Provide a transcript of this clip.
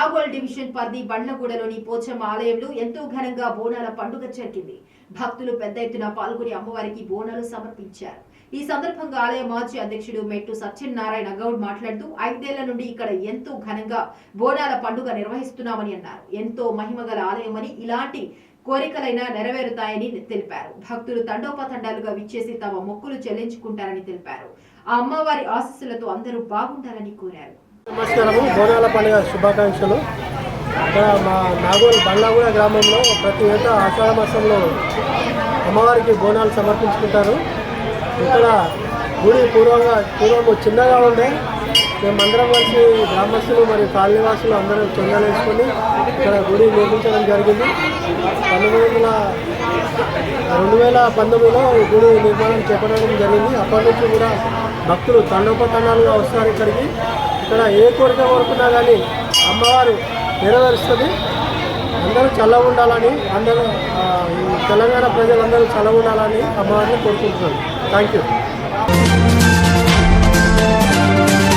Nagole division పరిధి బండ్లగూడలోని పోచమ్మ ఆలయంలో ఎంతో ఘనంగా బోనాల పండుగ జరిగింది. భక్తులు పెద్ద ఎత్తున పాల్గొని అమ్మవారికి బోనాలు సమర్పించారు. ఈ సందర్భంగా ఆలయ మాజీ అధ్యక్షుడు మెట్టు సత్యనారాయణ గౌడ్ మాట్లాడుతూ 5 ఏళ్ల నుండి ఇక్కడ ఎంతో ఘనంగా బోనాల పండుగ నిర్వహిస్తున్నామని అన్నారు. ఎంతో మహిమగల ఆలయమని ఇలాంటి కోరికలైనా నెరవేరుతాయని తెలిపారు. భక్తులు తండోపతండాలుగా విచ్చేసి తమ మొక్కులు చెల్లించుకుంటారని తెలిపారు. ఆ అమ్మవారి ఆశీస్సులతో అందరూ బాగుండాలని కోరారు. నమస్కారము. బోనాల పండుగ శుభాకాంక్షలు. ఇక్కడ మా నాగోల్ బండ్లగూడ గ్రామంలో ప్రతి ఏటా ఆషాఢ మాసంలో అమ్మవారికి బోనాలు సమర్పించుకుంటారు. ఇక్కడ గుడి పూర్వం చిన్నగా ఉండే మేమందరం కలిసి గ్రామస్తులు మరియు కాలనీవాసులు అందరూ చందాలు వేసుకొని ఇక్కడ గుడి నిర్మించడం జరిగింది. 2019లో ఈ గుడి నిర్మాణం చేపట్టడం జరిగింది. అప్పటి నుంచి కూడా భక్తులు తండోపతండాలుగా వస్తారు ఇక్కడికి. ఇక్కడ ఏ కోరిక కోరుకున్నా కానీ అమ్మవారు నెరవేరుస్తుంది. అందరూ చల్లగా ఉండాలని, అందరూ తెలంగాణ ప్రజలందరూ చల్లగా ఉండాలని అమ్మవారిని కోరుకుంటున్నాను. Thank you.